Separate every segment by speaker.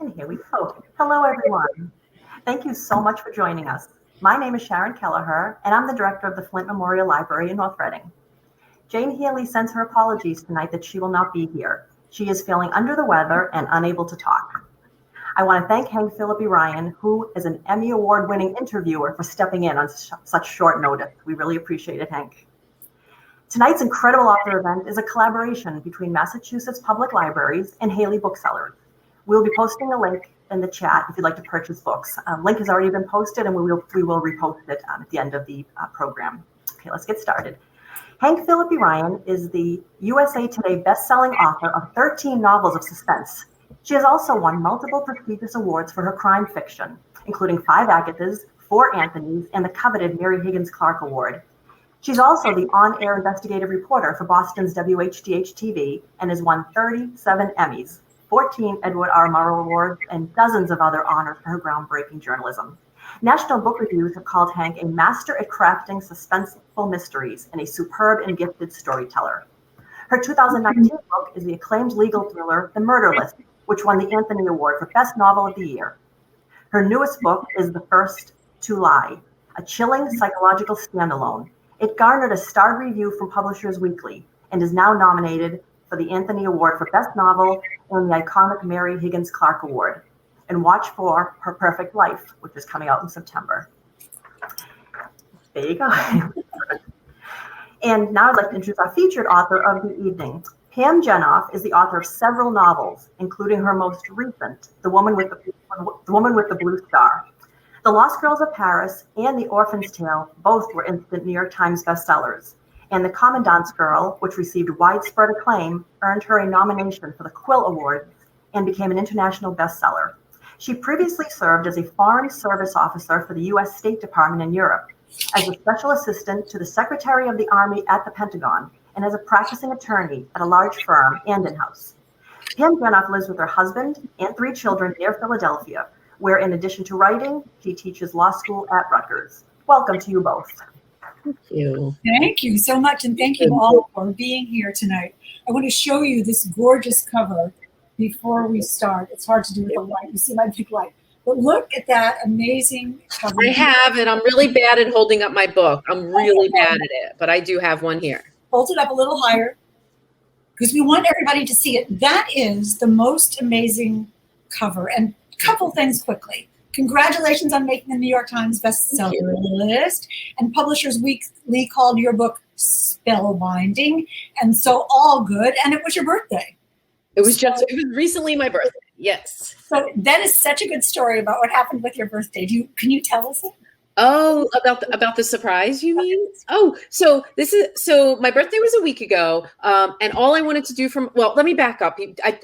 Speaker 1: And here we go. Hello, everyone. Thank you so much for joining us. My name is Sharon Kelleher, and I'm the director of the Flint Memorial Library in North Reading. Jane Healy sends her apologies tonight that she will not be here. She is feeling under the weather and unable to talk. I want to thank Hank Phillippi Ryan, who is an Emmy Award-winning interviewer, for stepping in on such short notice. We really appreciate it, Hank. Tonight's incredible author event is a collaboration between Massachusetts Public Libraries and Haley Booksellers. We'll be posting a link in the chat if you'd like to purchase books. Link has already been posted, and we will repost it at the end of the program. Okay, let's get started. Hank Phillippi Ryan is the USA Today best-selling author of 13 novels of suspense. She has also won multiple prestigious awards for her crime fiction, including 5 Agathas, 4 Anthonys, and the coveted Mary Higgins Clark Award. She's also the on-air investigative reporter for Boston's WHDH-TV and has won 37 Emmys, 14 Edward R. Murrow Awards, and dozens of other honors for her groundbreaking journalism. National book reviews have called Hank a master at crafting suspenseful mysteries and a superb and gifted storyteller. Her 2019 book is the acclaimed legal thriller, The Murder List, which won the Anthony Award for Best Novel of the Year. Her newest book is The First to Lie, a chilling psychological standalone. It garnered a starred review from Publishers Weekly and is now nominated for the Anthony Award for Best Novel and the iconic Mary Higgins Clark Award. And watch for Her Perfect Life, which is coming out in September. There you go. And now I'd like to introduce our featured author of the evening. Pam Jenoff is the author of several novels, including her most recent, The Woman with the Blue Star. The Lost Girls of Paris and The Orphan's Tale both were instant New York Times bestsellers. And The Commandant's Girl, which received widespread acclaim, earned her a nomination for the Quill Award and became an international bestseller. She previously served as a Foreign Service Officer for the U.S. State Department in Europe, as a special assistant to the Secretary of the Army at the Pentagon, and as a practicing attorney at a large firm and in-house. Pam Jenoff lives with her husband and 3 children near Philadelphia, where in addition to writing, she teaches law school at Rutgers. Welcome to you both.
Speaker 2: Thank you.
Speaker 3: Thank you so much, and thank you all for being here tonight. I want to show you this gorgeous cover before we start. It's hard to do with the light. You see my big light. But look at that amazing cover.
Speaker 2: I have it. I'm really bad at holding up my book. I'm really bad at it, but I do have one here.
Speaker 3: Hold it up a little higher because we want everybody to see it. That is the most amazing cover. And a couple things quickly. Congratulations on making the New York Times bestseller list. And Publishers Weekly called your book spellbinding. And so all good. And it was your birthday.
Speaker 2: It was recently my birthday. Yes.
Speaker 3: So that is such a good story about what happened with your birthday. Can you tell us it?
Speaker 2: Oh, about the surprise, you mean? Oh, so my birthday was a week ago, and all I wanted to do let me back up.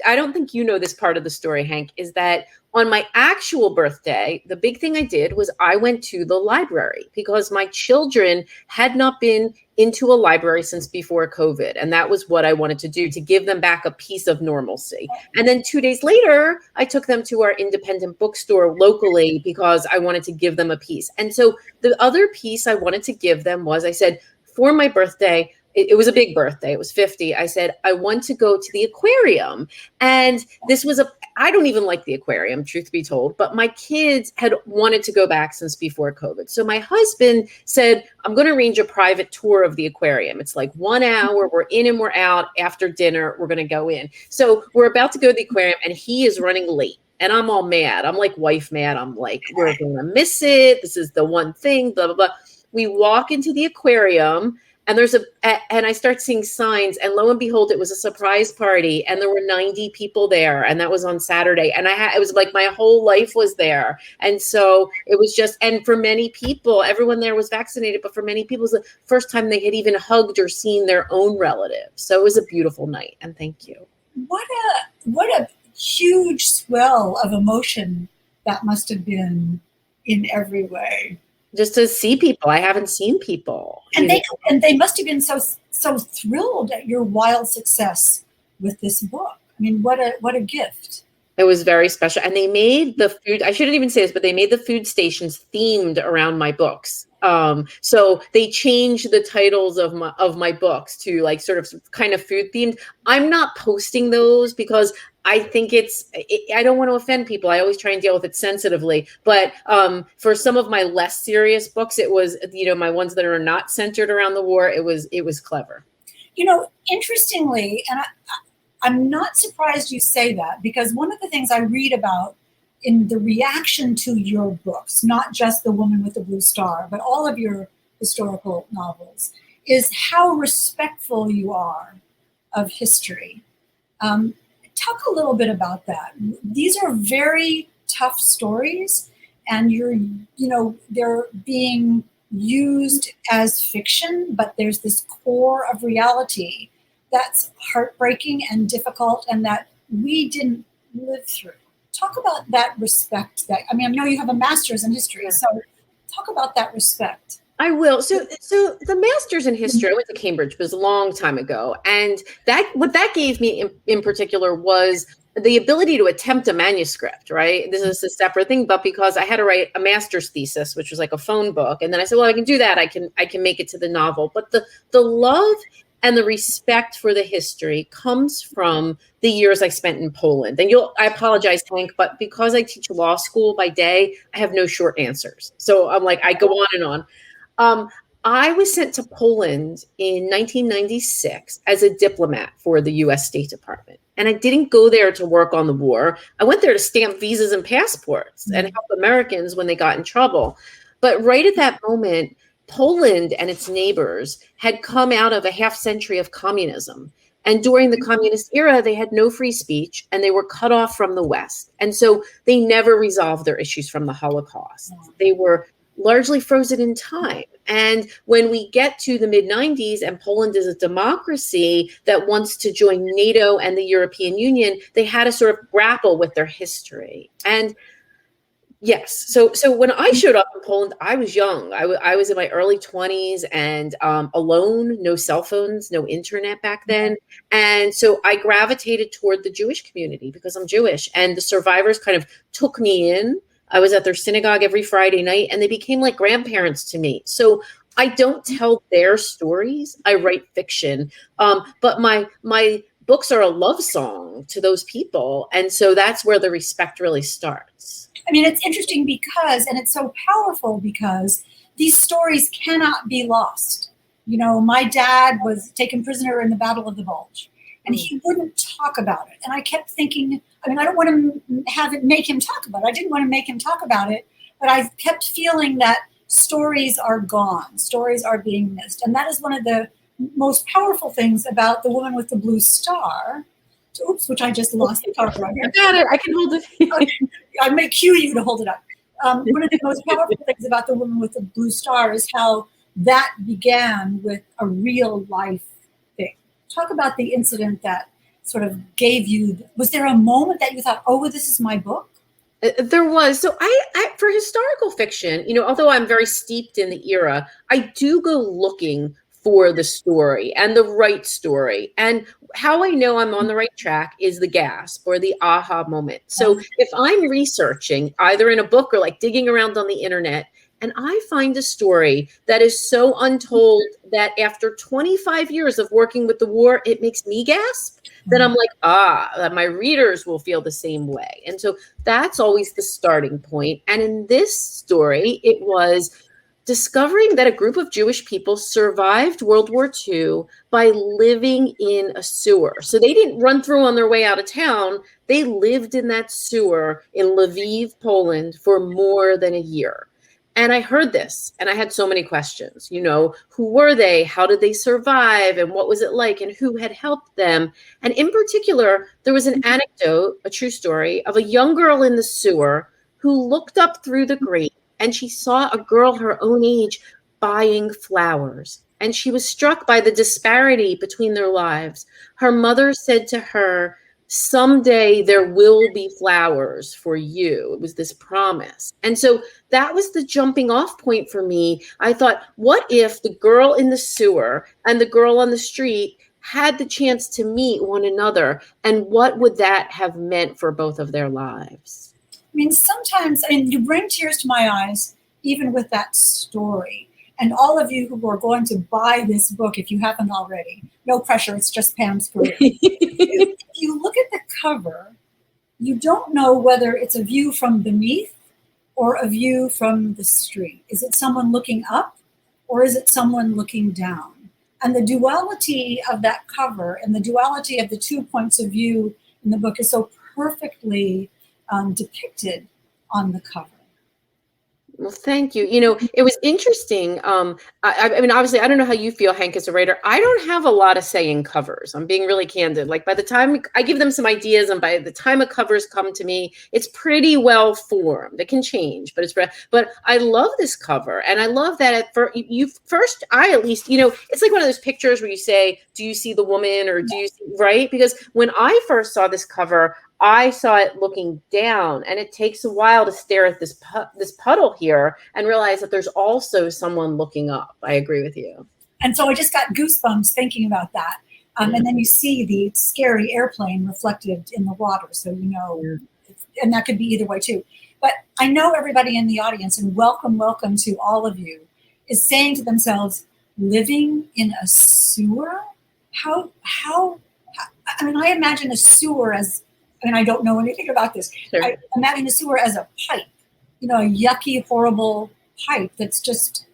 Speaker 2: I don't think you know this part of the story, Hank, is that on my actual birthday, the big thing I did was I went to the library because my children had not been into a library since before COVID. And that was what I wanted to do, to give them back a piece of normalcy. And then 2 days later, I took them to our independent bookstore locally because I wanted to give them a piece. And so the other piece I wanted to give them was, I said, for my birthday, it was a big birthday. It was 50. I said, I want to go to the aquarium. And this was I don't even like the aquarium, truth be told, but my kids had wanted to go back since before COVID. So my husband said, I'm going to arrange a private tour of the aquarium. It's like 1 hour. We're in and we're out. After dinner, we're going to go in. So we're about to go to the aquarium and he is running late. And I'm all mad. I'm like wife mad. I'm like, we're going to miss it. This is the one thing, blah, blah, blah. We walk into the aquarium. And and I start seeing signs, and lo and behold, it was a surprise party, and there were 90 people there, and that was on Saturday. And it was like my whole life was there, and so it was just. And for many people, everyone there was vaccinated, but for many people, it was the first time they had even hugged or seen their own relatives. So it was a beautiful night, and thank you.
Speaker 3: What a huge swell of emotion that must have been in every way.
Speaker 2: Just to see people. I haven't seen people.
Speaker 3: And they must have been so thrilled at your wild success with this book. I mean, what a gift.
Speaker 2: It was very special. And they made the food, I shouldn't even say this, but they made the food stations themed around my books. So they changed the titles of my books to like sort of kind of food themed. I'm not posting those because I think I don't want to offend people. I always try and deal with it sensitively. But for some of my less serious books, it was, my ones that are not centered around the war, it was clever.
Speaker 3: Interestingly, and I'm not surprised you say that, because one of the things I read about in the reaction to your books, not just The Woman with the Blue Star, but all of your historical novels, is how respectful you are of history. Talk a little bit about that. These are very tough stories, and they're being used as fiction, but there's this core of reality that's heartbreaking and difficult and that we didn't live through. Talk about that respect. I know you have a master's in history, so talk about that respect.
Speaker 2: I will. So the master's in history, I went to Cambridge, but it was a long time ago. And what that gave me in particular was the ability to attempt a manuscript, right? This is a separate thing, but because I had to write a master's thesis, which was like a phone book. And then I said, well, I can do that. I can make it to the novel. But the love and the respect for the history comes from the years I spent in Poland. And I apologize, Hank, but because I teach law school by day, I have no short answers. So I'm like, I go on and on. I was sent to Poland in 1996 as a diplomat for the U.S. State Department. And I didn't go there to work on the war. I went there to stamp visas and passports and help Americans when they got in trouble. But right at that moment, Poland and its neighbors had come out of a half century of communism. And during the communist era, they had no free speech and they were cut off from the West. And so they never resolved their issues from the Holocaust. They were largely frozen in time. And when we get to the mid-90s and Poland is a democracy that wants to join NATO and the European Union, they had to sort of grapple with their history. And yes, so when I showed up in Poland, I was young. I was in my early 20s and alone, no cell phones, no internet back then. And so I gravitated toward the Jewish community because I'm Jewish. And the survivors kind of took me in. I was at their synagogue every Friday night, and they became like grandparents to me. So I don't tell their stories. I write fiction. But my books are a love song to those people. And so that's where the respect really starts.
Speaker 3: It's interesting and it's so powerful because these stories cannot be lost. My dad was taken prisoner in the Battle of the Bulge, and he wouldn't talk about it. And I kept thinking, I don't want to make him talk about it. I didn't want to make him talk about it, but I kept feeling that stories are gone. Stories are being missed. And that is one of the most powerful things about The Woman with the Blue Star. Oops, which I just lost the cover on here.
Speaker 2: I got it. I can hold it.
Speaker 3: Okay. I may cue you to hold it up. One of the most powerful things about The Woman with the Blue Star is how that began with a real life thing. Talk about the incident that sort of gave you, was there a moment that you thought, oh, this is my book?
Speaker 2: There was. So I for historical fiction, although I'm very steeped in the era, I do go looking for the story and the right story. And how I know I'm on the right track is the gasp or the aha moment. So if I'm researching either in a book or like digging around on the internet, and I find a story that is so untold that after 25 years of working with the war, it makes me gasp, then I'm like, that my readers will feel the same way. And so that's always the starting point. And in this story, it was discovering that a group of Jewish people survived World War II by living in a sewer. So they didn't run through on their way out of town. They lived in that sewer in Lviv, Poland for more than a year. And I heard this and I had so many questions, who were they? How did they survive? And what was it like? And who had helped them? And in particular, there was an anecdote, a true story of a young girl in the sewer who looked up through the grate and she saw a girl her own age buying flowers. And she was struck by the disparity between their lives. Her mother said to her, someday there will be flowers for you. It was this promise. And so that was the jumping off point for me. I thought, what if the girl in the sewer and the girl on the street had the chance to meet one another? And what would that have meant for both of their lives?
Speaker 3: Sometimes, you bring tears to my eyes, even with that story. And all of you who are going to buy this book, if you haven't already, no pressure, it's just Pam's career. If you look at the cover, you don't know whether it's a view from beneath or a view from the street. Is it someone looking up or is it someone looking down? And the duality of that cover and the duality of the 2 points of view in the book is so perfectly depicted on the cover.
Speaker 2: Well, thank you. You know, it was interesting. I mean, obviously, I don't know how you feel, Hank, as a writer. I don't have a lot of say in covers. I'm being really candid. Like, by the time I give them some ideas, and by the time a covers come to me, it's pretty well formed. It can change, but but I love this cover, and I love that I at least, you know, it's like one of those pictures where you say, "Do you see the woman?" or "Do you see?" Right? Because when I first saw this cover, I saw it looking down, and it takes a while to stare at this puddle here and realize that there's also someone looking up. I agree with you.
Speaker 3: And so I just got goosebumps thinking about that. And then you see the scary airplane reflected in the water. So, you know, and that could be either way too. But I know everybody in the audience, and welcome to all of you, is saying to themselves, living in a sewer? How I mean, I imagine a sewer as, and I don't know anything about this. Sure. I imagine a sewer as a pipe, you know, a yucky, horrible pipe that's just,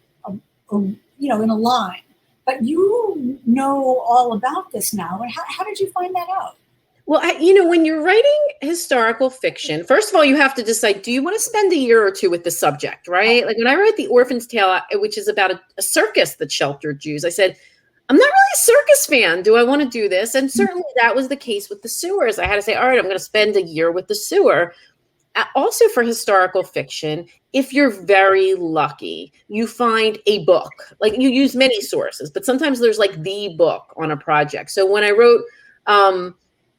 Speaker 3: you know, in a line. But you know all about this now. And how did you find that out?
Speaker 2: Well, you know, when you're writing historical fiction, first of all, you have to decide, do you want to spend a year or two with the subject, right? Like when I wrote The Orphan's Tale, which is about a circus that sheltered Jews, I said, I'm not really a circus fan. Do I want to do this? And certainly that was the case with the sewers. I had to say, all right, I'm going to spend a year with the sewer. Also for historical fiction, if you're very lucky, you find a book. Like you use many sources, but sometimes there's like the book on a project. So when I wrote, when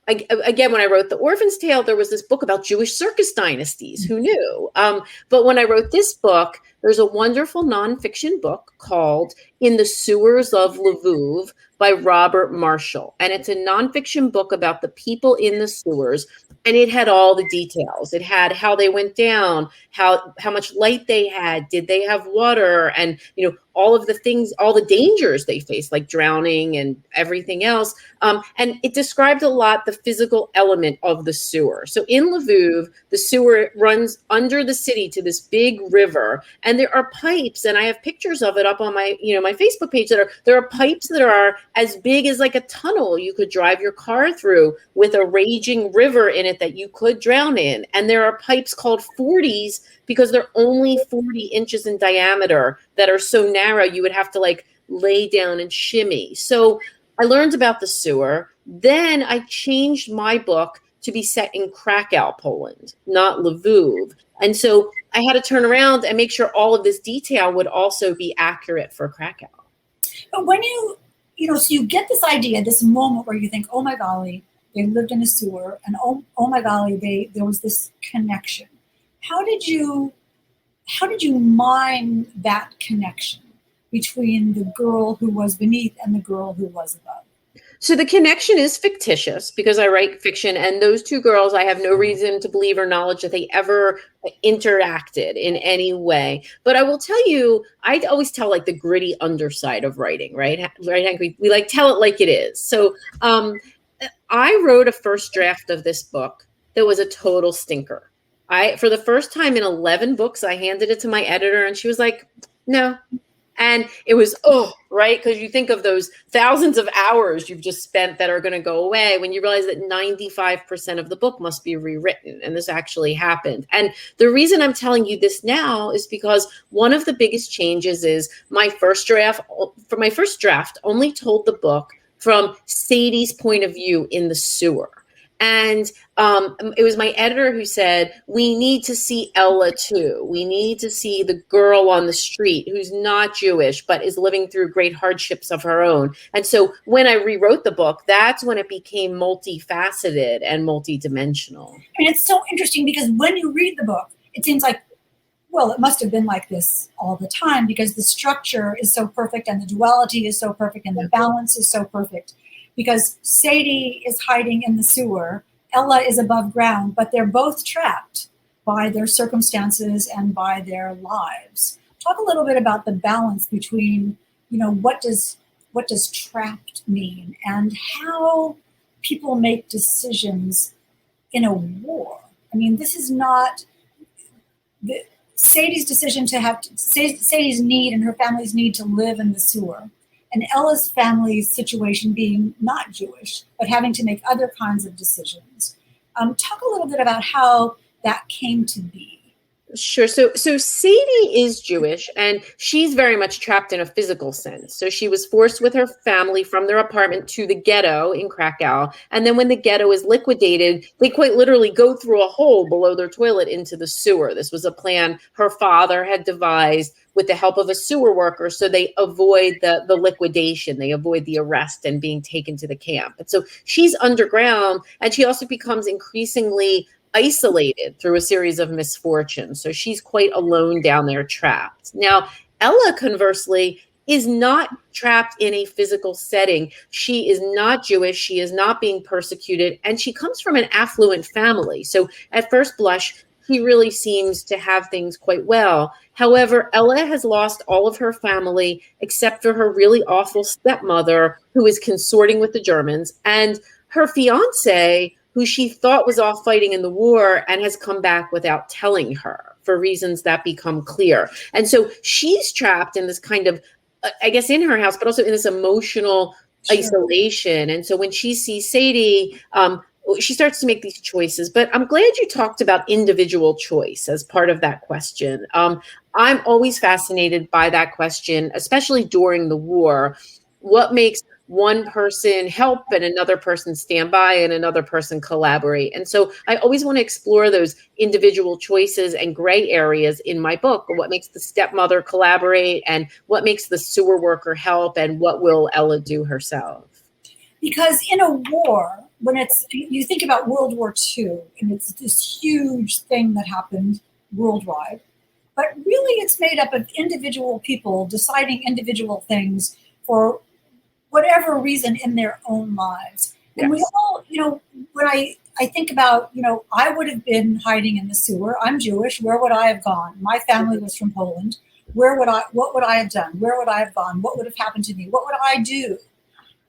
Speaker 2: I wrote The Orphan's Tale, there was this book about Jewish circus dynasties. Who knew? But when I wrote this book, there's a wonderful nonfiction book called In the Sewers of Lviv by Robert Marshall. And it's a nonfiction book about the people in the sewers. And it had all the details. It had how they went down, how much light they had, did they have water, and, you know, all of the things, all the dangers they faced, like drowning and everything else. And it described a lot the physical element of the sewer. So in Lviv, the sewer runs under the city to this big river, and there are pipes, and I have pictures of it up on my, you know, my Facebook page, there are pipes that are as big as like a tunnel you could drive your car through, with a raging river in it that you could drown in. And there are pipes called 40s because they're only 40 inches in diameter that are so narrow you would have to like lay down and shimmy. So I learned about the sewer. Then I changed my book to be set in Krakow, Poland, not Lviv. And so I had to turn around and make sure all of this detail would also be accurate for Krakow.
Speaker 3: But when you know, so you get this idea, this moment where you think, oh my golly, they lived in a sewer, and oh my golly, there was this connection. How did you mine that connection between the girl who was beneath and the girl who was above?
Speaker 2: So the connection is fictitious because I write fiction, and those two girls, I have no reason to believe or knowledge that they ever interacted in any way. But I will tell you, I always tell like the gritty underside of writing, right? Right, Hank? We like tell it like it is. So I wrote a first draft of this book that was a total stinker. For the first time in 11 books, I handed it to my editor, and she was like, no. And it was, right? Because you think of those thousands of hours you've just spent that are going to go away when you realize that 95% of the book must be rewritten. And this actually happened. And the reason I'm telling you this now is because one of the biggest changes is my first draft only told the book from Sadie's point of view in the sewer. And it was my editor who said, we need to see Ella too. We need to see the girl on the street who's not Jewish, but is living through great hardships of her own. And so when I rewrote the book, that's when it became multifaceted and multidimensional.
Speaker 3: And it's so interesting because when you read the book, it seems like, well, it must have been like this all the time because the structure is so perfect and the duality is so perfect and the balance is so perfect. Because Sadie is hiding in the sewer, Ella is above ground, but they're both trapped by their circumstances and by their lives. talk a little bit about the balance between, what does trapped mean and how people make decisions in a war. I mean, this is not Sadie's decision Sadie's need and her family's need to live in the sewer, and Ella's family's situation being not Jewish, but having to make other kinds of decisions. Talk a little bit about how that came to be.
Speaker 2: Sure. So Sadie is Jewish, and she's very much trapped in a physical sense. So she was forced with her family from their apartment to the ghetto in Krakow. And then when the ghetto is liquidated, they quite literally go through a hole below their toilet into the sewer. This was a plan her father had devised with the help of a sewer worker, so they avoid the liquidation, they avoid the arrest and being taken to the camp. And so she's underground, and she also becomes increasingly isolated through a series of misfortunes. So she's quite alone down there, trapped. Now, Ella, conversely, is not trapped in a physical setting. She is not Jewish. She is not being persecuted. And she comes from an affluent family. So at first blush, he really seems to have things quite well. However, Ella has lost all of her family except for her really awful stepmother, who is consorting with the Germans, and her fiance, who she thought was off fighting in the war and has come back without telling her for reasons that become clear. And so she's trapped in this kind of, I guess, in her house, but also in this emotional isolation. And so when she sees Sadie, she starts to make these choices. But I'm glad you talked about individual choice as part of that question. I'm always fascinated by that question, especially during the war. What makes one person help and another person stand by and another person collaborate? And so I always want to explore those individual choices and gray areas in my book. What makes the stepmother collaborate, and what makes the sewer worker help, and what will Ella do herself?
Speaker 3: Because in a war, when you think about World War II, and it's this huge thing that happened worldwide, but really it's made up of individual people deciding individual things for whatever reason in their own lives. And we all, when I think about, I would have been hiding in the sewer. I'm Jewish. Where would I have gone? My family was from Poland. What would I have done? Where would I have gone? What would have happened to me? What would I do?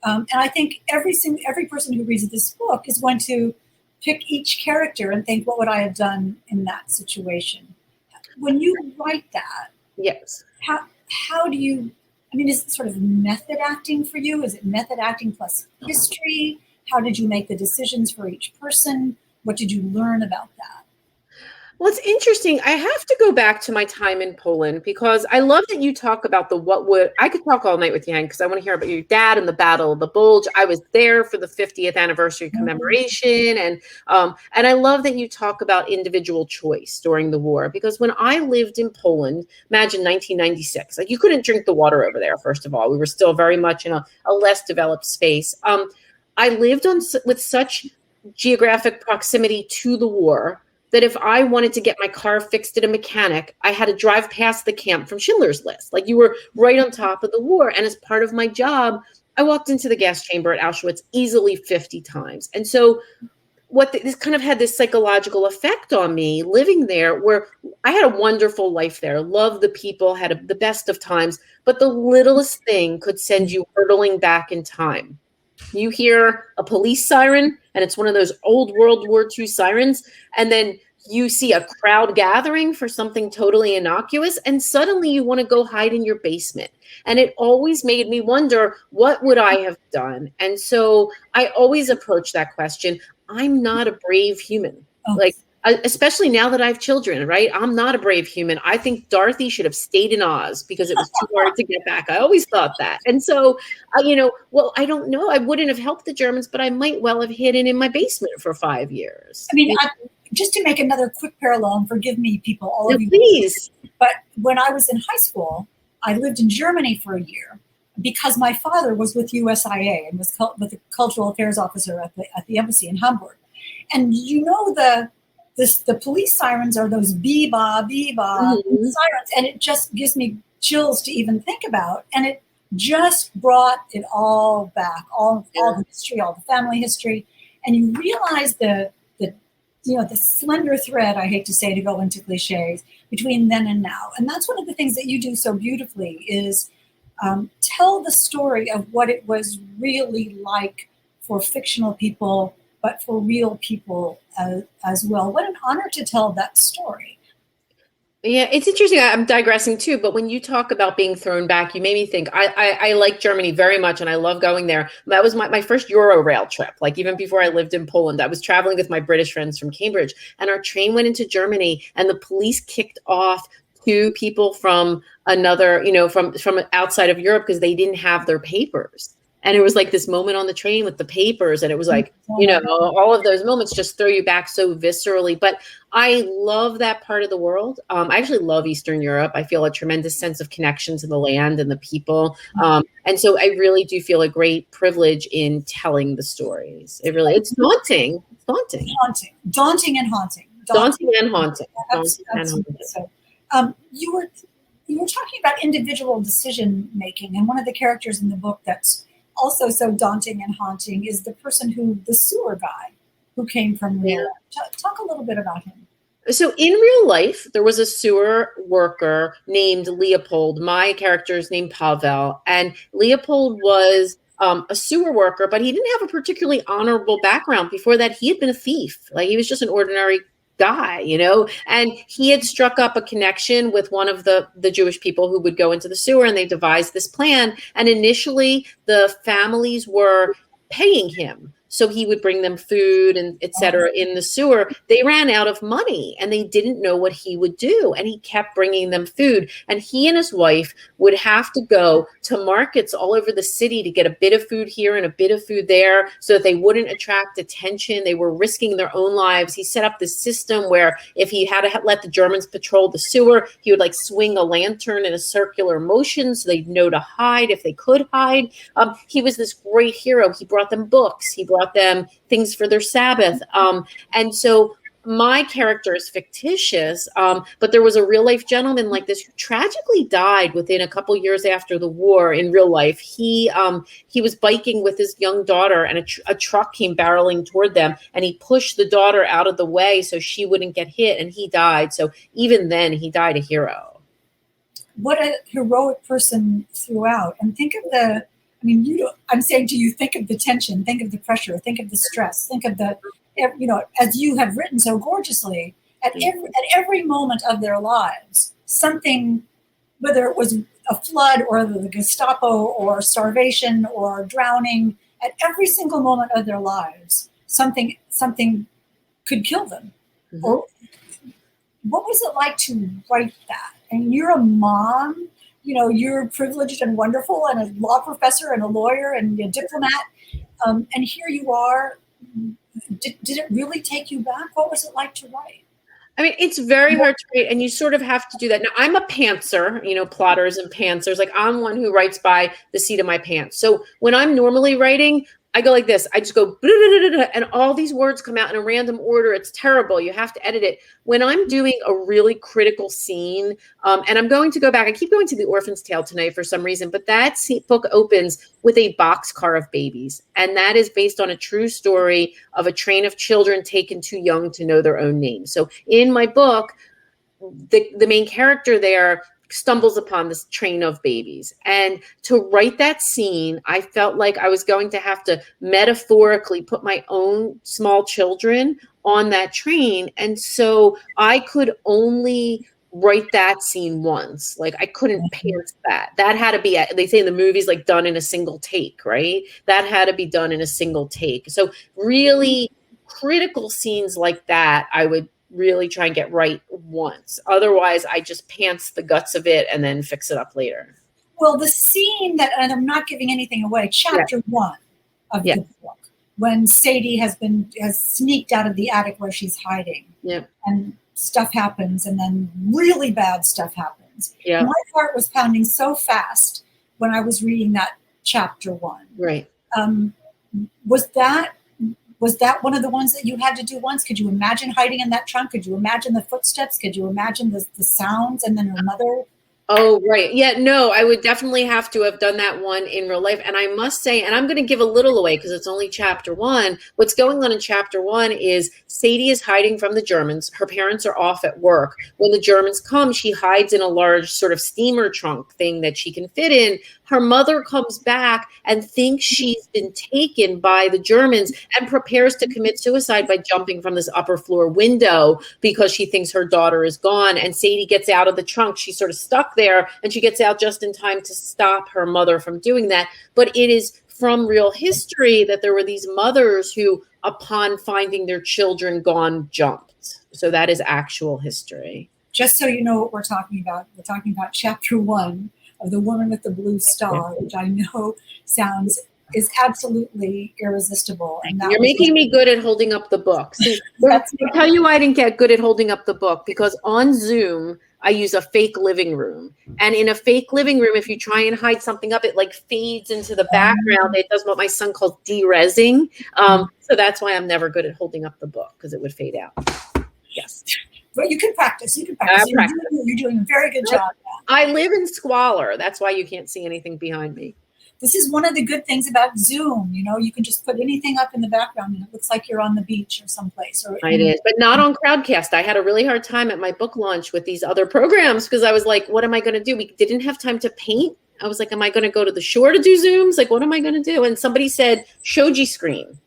Speaker 3: And I think every person who reads this book is going to pick each character and think, what would I have done in that situation? When you write that,
Speaker 2: yes,
Speaker 3: how do you, is it sort of method acting for you? Is it method acting plus history? How did you make the decisions for each person? What did you learn about that?
Speaker 2: Well, it's interesting. I have to go back to my time in Poland, because I love that you talk about I could talk all night with you, Hank, because I want to hear about your dad and the Battle of the Bulge. I was there for the 50th anniversary commemoration. And I love that you talk about individual choice during the war, because when I lived in Poland, imagine 1996, like you couldn't drink the water over there. First of all, we were still very much in a less developed space. I lived with such geographic proximity to the war that if I wanted to get my car fixed at a mechanic, I had to drive past the camp from Schindler's List. Like, you were right on top of the war. And as part of my job, I walked into the gas chamber at Auschwitz easily 50 times. And so this kind of had this psychological effect on me living there, where I had a wonderful life there, loved the people, had the best of times, but the littlest thing could send you hurtling back in time. You hear a police siren, and it's one of those old World War II sirens, and then you see a crowd gathering for something totally innocuous, and suddenly you want to go hide in your basement. And it always made me wonder, what would I have done? And so I always approach that question. I'm not a brave human. Especially now that I have children, right? I'm not a brave human. I think Dorothy should have stayed in Oz because it was too hard to get back. I always thought that. And so, I don't know. I wouldn't have helped the Germans, but I might well have hidden in my basement for 5 years.
Speaker 3: Just to make another quick parallel, and forgive me, people, all of you.
Speaker 2: Please.
Speaker 3: But when I was in high school, I lived in Germany for a year because my father was with USIA and was with the cultural affairs officer at the embassy in Hamburg. And the police sirens are those bee-ba, sirens, and it just gives me chills to even think about. And it just brought it all back, all the history, all the family history. And you realize the the slender thread, I hate to say, to go into cliches, between then and now. And that's one of the things that you do so beautifully is tell the story of what it was really like for fictional people, but for real people as well. What an honor to tell that story.
Speaker 2: Yeah, it's interesting. I'm digressing too, but when you talk about being thrown back, you made me think I like Germany very much and I love going there. That was my first Eurorail trip. Like even before I lived in Poland, I was traveling with my British friends from Cambridge and our train went into Germany and the police kicked off two people from another, from outside of Europe because they didn't have their papers. And it was like this moment on the train with the papers. And it was like, all of those moments just throw you back so viscerally. But I love that part of the world. I actually love Eastern Europe. I feel a tremendous sense of connection to the land and the people. And so I really do feel a great privilege in telling the stories. It's daunting. It's daunting.
Speaker 3: Daunting and haunting.
Speaker 2: Daunting and haunting.
Speaker 3: So, you were talking about individual decision making. And one of the characters in the book that's also so daunting and haunting is the sewer guy who came from real life. Talk a little bit about him.
Speaker 2: So in real life, there was a sewer worker named Leopold. My character is named Pavel. And Leopold was a sewer worker, but he didn't have a particularly honorable background. Before that, he had been a thief. Like he was just an ordinary guy, and he had struck up a connection with one of the Jewish people who would go into the sewer, and they devised this plan. And initially the families were paying him so he would bring them food and et cetera in the sewer. They ran out of money and they didn't know what he would do. And he kept bringing them food. And he and his wife would have to go to markets all over the city to get a bit of food here and a bit of food there so that they wouldn't attract attention. They were risking their own lives. He set up this system where if he had to let the Germans patrol the sewer, he would like swing a lantern in a circular motion so they'd know to hide if they could hide. He was this great hero. He brought them books. He brought them things for their Sabbath. And so my character is fictitious, but there was a real life gentleman like this who tragically died within a couple years after the war in real life. He was biking with his young daughter and a truck came barreling toward them and he pushed the daughter out of the way so she wouldn't get hit and he died. So even then he died a hero.
Speaker 3: What a heroic person throughout. And think of I'm saying to you, think of the tension, think of the pressure, think of the stress, think of the, as you have written so gorgeously, at every moment of their lives, something, whether it was a flood or the Gestapo or starvation or drowning, at every single moment of their lives, something could kill them. Mm-hmm. Or what was it like to write that? And you're a mom. You're privileged and wonderful and a law professor and a lawyer and a diplomat. And here you are. Did it really take you back? What was it like to write?
Speaker 2: I mean, it's very hard to write and you sort of have to do that. Now, I'm a pantser, plotters and pantsers. Like I'm one who writes by the seat of my pants. So when I'm normally writing, I go like this. I just go, and all these words come out in a random order. It's terrible. You have to edit it. When I'm doing a really critical scene, and I'm going to go back, I keep going to The Orphan's Tale tonight for some reason, but that book opens with a boxcar of babies. And that is based on a true story of a train of children taken too young to know their own names. So in my book, the main character there stumbles upon this train of babies. And to write that scene, I felt like I was going to have to metaphorically put my own small children on that train. And so I could only write that scene once. Like I couldn't pants that. That had to be, they say in the movies, like done in a single take, right? That had to be done in a single take. So really critical scenes like that, I would really try and get right once. Otherwise, I just pants the guts of it and then fix it up later.
Speaker 3: Well, the scene that, and I'm not giving anything away, chapter 1 of the book, when Sadie has sneaked out of the attic where she's hiding, and stuff happens, and then really bad stuff happens. Yeah. My heart was pounding so fast when I was reading that chapter 1.
Speaker 2: Right.
Speaker 3: Was that one of the ones that you had to do once? Could you imagine hiding in that trunk? Could you imagine the footsteps? Could you imagine the sounds? And then her mother
Speaker 2: Oh, right. Yeah, no, I would definitely have to have done that one in real life. And I must say, and I'm going to give a little away because it's only chapter one. What's going on in chapter one is Sadie is hiding from the Germans. Her parents are off at work. When the Germans come, she hides in a large sort of steamer trunk thing that she can fit in. Her mother comes back and thinks she's been taken by the Germans and prepares to commit suicide by jumping from this upper floor window because she thinks her daughter is gone. And Sadie gets out of the trunk. She's sort of stuck there and she gets out just in time to stop her mother from doing that. But it is from real history that there were these mothers who, upon finding their children gone, jumped. So that is actual history.
Speaker 3: Just so you know what we're talking about chapter one of The Woman with the Blue Star, which I know is absolutely irresistible. And
Speaker 2: you're making me good at holding up the book. See, I'll tell you why I didn't get good at holding up the book, because on Zoom, I use a fake living room. And in a fake living room, if you try and hide something up, it like fades into the background. It does what my son calls de-resing. So that's why I'm never good at holding up the book, because it would fade out. Yes.
Speaker 3: But you can practice. You're doing a very good job.
Speaker 2: I live in squalor. That's why you can't see anything behind me.
Speaker 3: This is one of the good things about Zoom. You know, you can just put anything up in the background and it looks like you're on the beach or someplace.
Speaker 2: It is, but not on Crowdcast. I had a really hard time at my book launch with these other programs because I was like, what am I going to do? We didn't have time to paint. I was like, am I going to go to the shore to do Zooms? Like, what am I going to do? And somebody said, Shoji screen.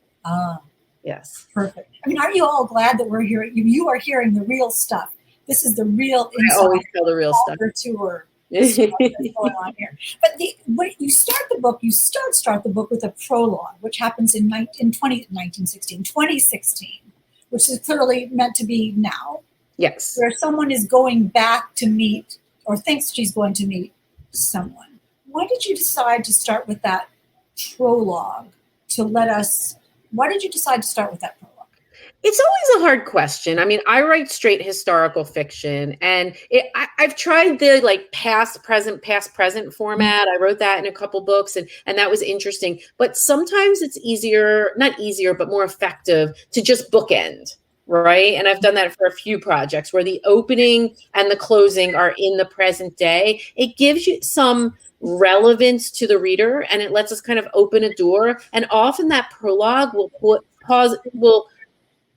Speaker 2: Yes.
Speaker 3: Perfect. I mean, aren't you all glad that we're hearing, you are hearing the real stuff? This is the real
Speaker 2: inside. I always tell the real stuff.
Speaker 3: Tour. That's going on here. But when you start the book, you start the book with a prologue, which happens in 2016, which is clearly meant to be now.
Speaker 2: Yes.
Speaker 3: Where someone is going back to meet or thinks she's going to meet someone. Why did you decide to start with that prologue why did you decide to start with that prologue?
Speaker 2: It's always a hard question. I mean, I write straight historical fiction, and I've tried the like past, present format. I wrote that in a couple books, and that was interesting. But sometimes it's not easier, but more effective to just bookend, right? And I've done that for a few projects where the opening and the closing are in the present day. It gives you some relevance to the reader, and it lets us kind of open a door. And often that prologue will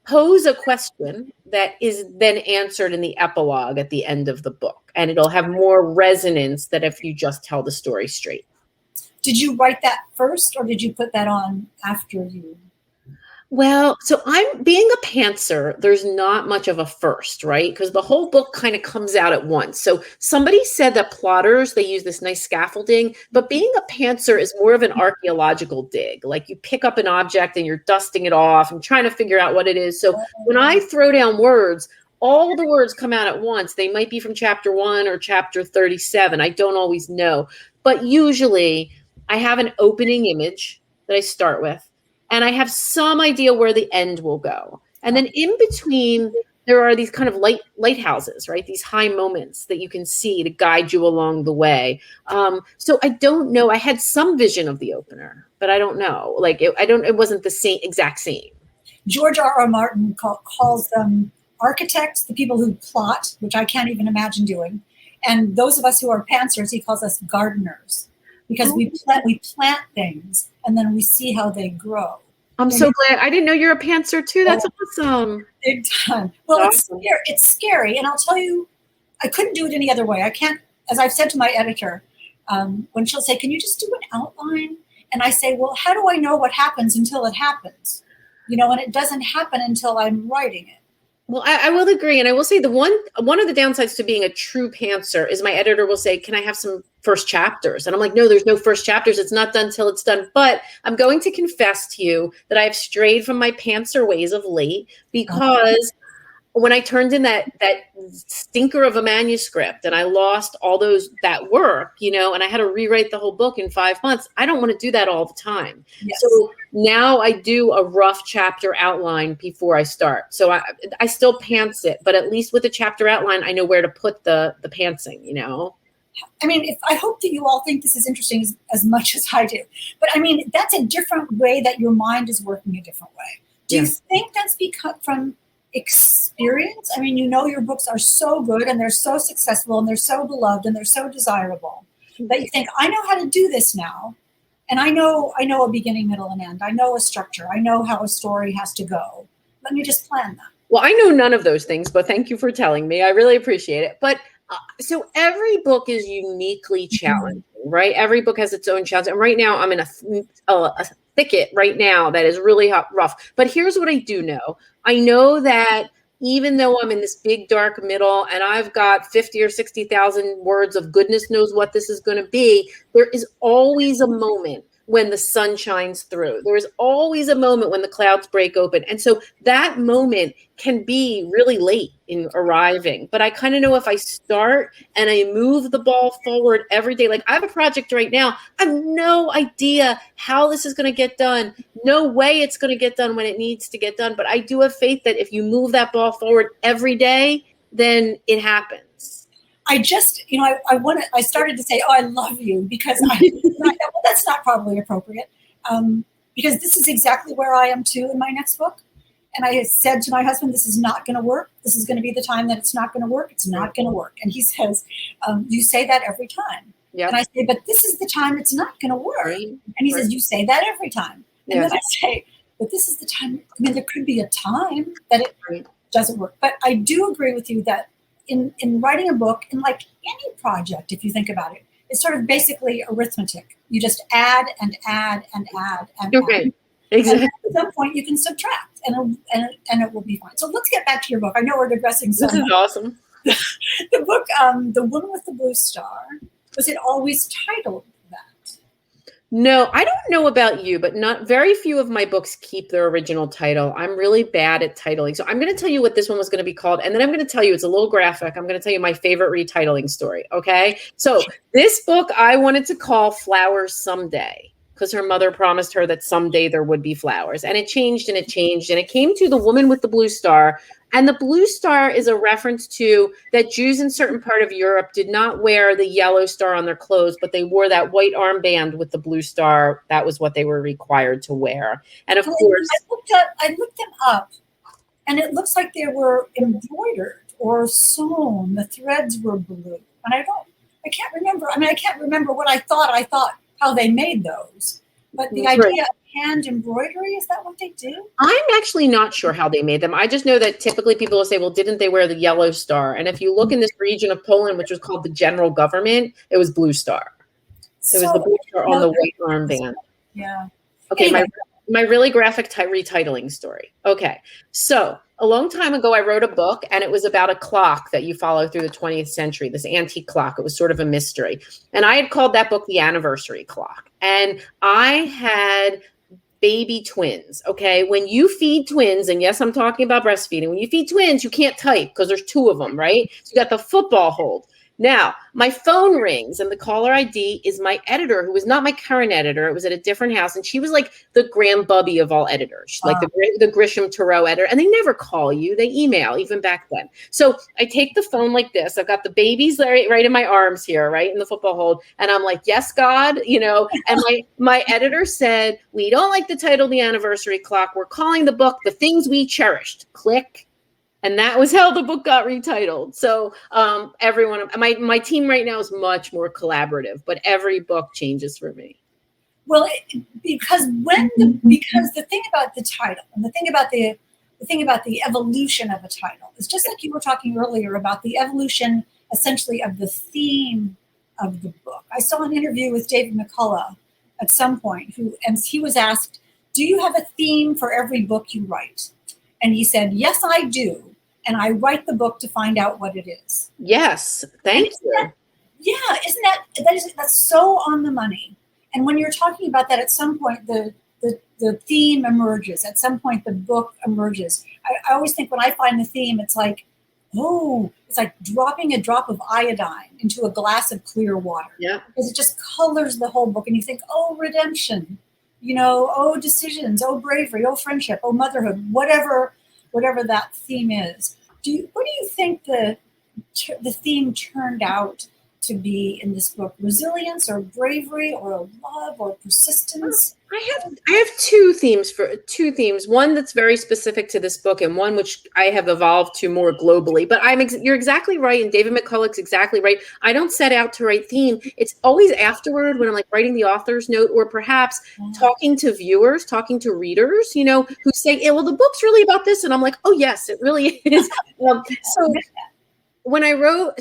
Speaker 2: pose a question that is then answered in the epilogue at the end of the book. And it'll have more resonance than if you just tell the story straight.
Speaker 3: Did you write that first or did you put that on after you?
Speaker 2: Well, so I'm being a pantser. There's not much of a first, right? Because the whole book kind of comes out at once. So somebody said that plotters, they use this nice scaffolding, but being a pantser is more of an archaeological dig. Like you pick up an object and you're dusting it off and trying to figure out what it is. So when I throw down words, all the words come out at once. They might be from chapter 1 or chapter 37. I don't always know. But usually I have an opening image that I start with. And I have some idea where the end will go. And then in between, there are these kind of lighthouses, right? These high moments that you can see to guide you along the way. So I don't know. I had some vision of the opener, but I don't know. Like it wasn't the exact same.
Speaker 3: George R.R. Martin calls them architects, the people who plot, which I can't even imagine doing. And those of us who are pantsers, he calls us gardeners, because we plant things and then we see how they grow.
Speaker 2: I'm so glad. I didn't know you're a pantser too. That's awesome.
Speaker 3: Big time. Well,
Speaker 2: awesome.
Speaker 3: It's scary. And I'll tell you, I couldn't do it any other way. I can't, as I've said to my editor, when she'll say, can you just do an outline? And I say, well, how do I know what happens until it happens? You know, and it doesn't happen until I'm writing it.
Speaker 2: Well, I will agree. And I will say one of the downsides to being a true pantser is my editor will say, can I have some first chapters? And I'm like, no, there's no first chapters. It's not done till it's done. But I'm going to confess to you that I have strayed from my pantser ways of late, because when I turned in that stinker of a manuscript and I lost all that work, you know, and I had to rewrite the whole book in 5 months, I don't want to do that all the time. Yes. So now I do a rough chapter outline before I start. So I still pants it, but at least with a chapter outline, I know where to put the pantsing, you know?
Speaker 3: I mean, I hope that you all think this is interesting as much as I do. But I mean, that's a different way that your mind is working a different way. Do you think that's because from experience. I mean, your books are so good and they're so successful and they're so beloved and they're so desirable that you think, I know how to do this now. And I know a beginning, middle, and end. I know a structure. I know how a story has to go. Let me just plan that.
Speaker 2: Well, I know none of those things, but thank you for telling me. I really appreciate it. But so every book is uniquely challenging, right? Every book has its own challenge. And right now I'm in a thicket right now that is really rough. But here's what I do know. I know that even though I'm in this big dark middle and I've got 50 or 60,000 words of goodness knows what this is going to be, there is always a moment when the sun shines through. There is always a moment when the clouds break open. And so that moment can be really late in arriving. But I kind of know if I start and I move the ball forward every day, like I have a project right now, I have no idea how this is going to get done. No way it's going to get done when it needs to get done. But I do have faith that if you move that ball forward every day, then it happens.
Speaker 3: I just, I started to say, oh, I love you, because I thought, well, that's not probably appropriate, because this is exactly where I am too in my next book. And I said to my husband, this is not going to work. This is going to be the time that it's not going to work. It's not going to work. And he says, you say that every time.
Speaker 2: Yep.
Speaker 3: And I say, but this is the time it's not going to work.
Speaker 2: Right.
Speaker 3: And he says, you say that every time. And
Speaker 2: Yeah.
Speaker 3: then I say, but this is the time. I mean, there could be a time that it doesn't work. But I do agree with you that in writing a book, in like any project, if you think about it, it's sort of basically arithmetic. You just add and add and add and
Speaker 2: Okay.
Speaker 3: add.
Speaker 2: Exactly.
Speaker 3: And at some point you can subtract and it will be fine. So let's get back to your book. I know we're digressing so
Speaker 2: This is
Speaker 3: much.
Speaker 2: awesome.
Speaker 3: The book, The Woman with the Blue Star, was it always titled that?
Speaker 2: No, I don't know about you, but not very few of my books keep their original title. I'm really bad at titling. So I'm going to tell you what this one was going to be called. And then I'm going to tell you, it's a little graphic. I'm going to tell you my favorite retitling story. Okay. So this book I wanted to call Flowers Someday, because her mother promised her that someday there would be flowers. And it changed and it changed. And it came to The Woman with the Blue Star. And the blue star is a reference to that Jews in certain part of Europe did not wear the yellow star on their clothes, but they wore that white armband with the blue star. That was what they were required to wear. And of course,
Speaker 3: I looked them up, and it looks like they were embroidered or sewn. The threads were blue. And I can't remember. I mean, I can't remember what I thought how they made those. But the idea of hand embroidery, is that what they do?
Speaker 2: I'm actually not sure how they made them. I just know that typically people will say, well, didn't they wear the yellow star? And if you look in this region of Poland, which was called the general government, it was blue star. It was the blue star on the white armband.
Speaker 3: Yeah.
Speaker 2: Okay,
Speaker 3: Anyway.
Speaker 2: my really graphic retitling story. Okay, so a long time ago, I wrote a book, and it was about a clock that you follow through the 20th century, this antique clock. It was sort of a mystery. And I had called that book The Anniversary Clock. And I had baby twins, okay? When you feed twins, and yes, I'm talking about breastfeeding. When you feed twins, you can't type because there's two of them, right? So you got the football hold. Now, my phone rings, and the caller ID is my editor, who was not my current editor. It was at a different house, and she was like the grandbubby of all editors, like the Grisham-Turow editor. And they never call you; they email, even back then. So I take the phone like this. I've got the babies right in my arms here, right in the football hold, and I'm like, "Yes, God," And my editor said, "We don't like the title, The Anniversary Clock. We're calling the book The Things We Cherished." Click. And that was how the book got retitled. So everyone, my team right now is much more collaborative, but every book changes for me.
Speaker 3: Well, because the thing about the title and the thing about the evolution of a title is just like you were talking earlier about the evolution, essentially, of the theme of the book. I saw an interview with David McCullough at some point, and he was asked, "Do you have a theme for every book you write?" And he said, "Yes, I do. And I write the book to find out what it is."
Speaker 2: Yes, thank you.
Speaker 3: Isn't that's so on the money? And when you're talking about that, at some point the theme emerges. At some point the book emerges. I always think when I find the theme, it's like dropping a drop of iodine into a glass of clear water.
Speaker 2: Yeah,
Speaker 3: because it just colors the whole book, and you think, oh, redemption, oh, decisions, oh, bravery, oh, friendship, oh, motherhood, whatever that theme is. What do you think the theme turned out to be in this book? Resilience or bravery or love or persistence?
Speaker 2: I have two themes. One that's very specific to this book, and one which I have evolved to more globally. But you're exactly right, and David McCulloch's exactly right. I don't set out to write theme. It's always afterward when I'm like writing the author's note, or perhaps talking to viewers, talking to readers, who say, "Yeah, well, the book's really about this," and I'm like, "Oh yes, it really is." So when I wrote,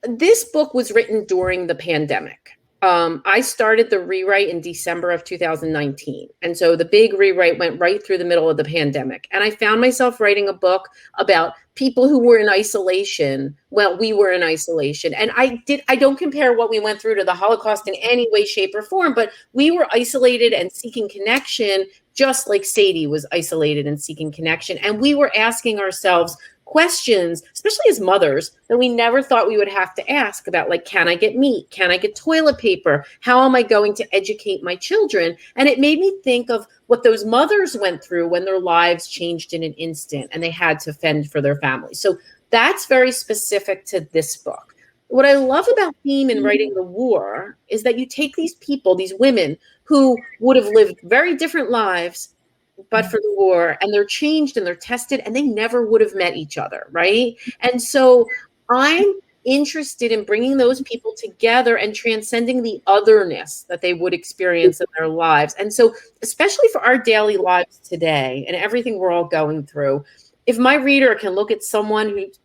Speaker 2: this book was written during the pandemic. I started the rewrite in December of 2019. And so the big rewrite went right through the middle of the pandemic. And I found myself writing a book about people who were in isolation. Well, we were in isolation. And I don't compare what we went through to the Holocaust in any way, shape, or form, but we were isolated and seeking connection, just like Sadie was isolated and seeking connection. And we were asking ourselves questions, especially as mothers, that we never thought we would have to ask about, like, can I get meat? Can I get toilet paper? How am I going to educate my children? And it made me think of what those mothers went through when their lives changed in an instant and they had to fend for their families. So that's very specific to this book. What I love about theme in writing the war is that you take these people, these women who would have lived very different lives but for the war, and they're changed and they're tested, and they never would have met each other, right? And so I'm interested in bringing those people together and transcending the otherness that they would experience in their lives. And so, especially for our daily lives today and everything we're all going through, if my reader can look at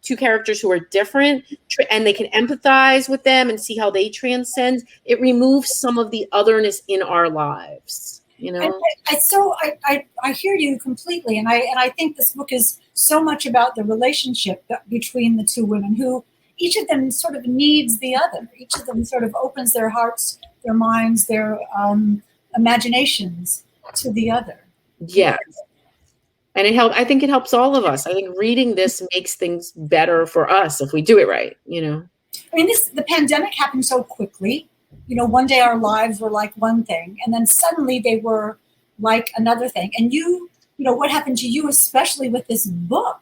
Speaker 2: two characters who are different, and they can empathize with them and see how they transcend, it removes some of the otherness in our lives.
Speaker 3: I hear you completely, and I think this book is so much about the relationship between the two women, who each of them sort of needs the other. Each of them sort of opens their hearts, their minds, their imaginations to the other.
Speaker 2: Yes. And I think it helps all of us. I think reading this makes things better for us if we do it right,
Speaker 3: I mean, the pandemic happened so quickly. One day our lives were like one thing, and then suddenly they were like another thing. And what happened to you, especially with this book,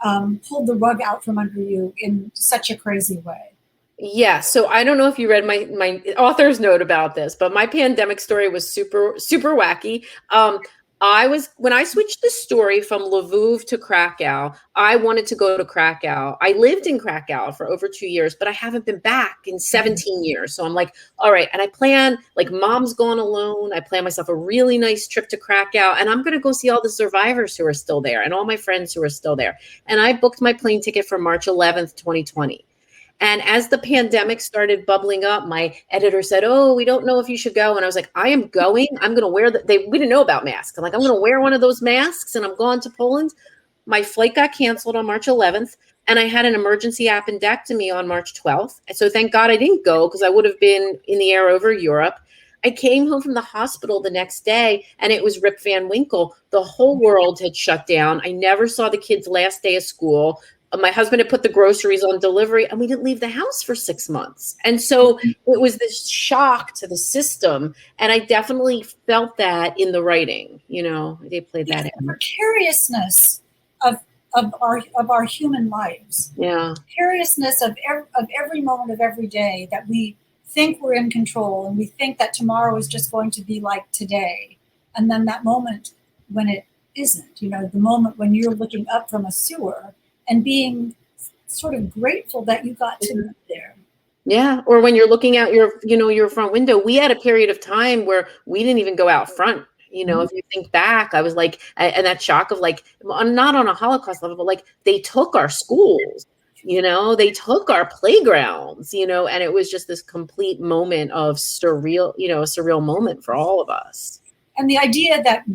Speaker 3: pulled the rug out from under you in such a crazy way.
Speaker 2: Yeah. So I don't know if you read my author's note about this, but my pandemic story was super, super wacky. When I switched the story from Lviv to Krakow, I wanted to go to Krakow. I lived in Krakow for over 2 years, but I haven't been back in 17 years. So I'm like, all right. And I plan, like, mom's gone alone. I plan myself a really nice trip to Krakow, and I'm going to go see all the survivors who are still there and all my friends who are still there. And I booked my plane ticket for March 11th, 2020. And as the pandemic started bubbling up, my editor said, "Oh, we don't know if you should go." And I was like, "I am going. I'm going to wear we didn't know about masks. I'm like, I'm going to wear one of those masks, and I'm going to Poland." My flight got canceled on March 11th, and I had an emergency appendectomy on March 12th. So thank God I didn't go, because I would have been in the air over Europe. I came home from the hospital the next day, and it was Rip Van Winkle. The whole world had shut down. I never saw the kids' last day of school. My husband had put the groceries on delivery, and we didn't leave the house for 6 months. And so it was this shock to the system. And I definitely felt that in the writing. They played that in.
Speaker 3: The precariousness of our human lives.
Speaker 2: Yeah.
Speaker 3: Precariousness of every moment of every day, that we think we're in control, and we think that tomorrow is just going to be like today. And then that moment when it isn't, the moment when you're looking up from a sewer and being sort of grateful that you got to live there.
Speaker 2: Yeah. Or when you're looking out your front window. We had a period of time where we didn't even go out front. If you think back, I was like, and that shock of, like, not on a Holocaust level, but like, they took our schools, they took our playgrounds, and it was just this complete moment of surreal, a surreal moment for all of us.
Speaker 3: And the idea that,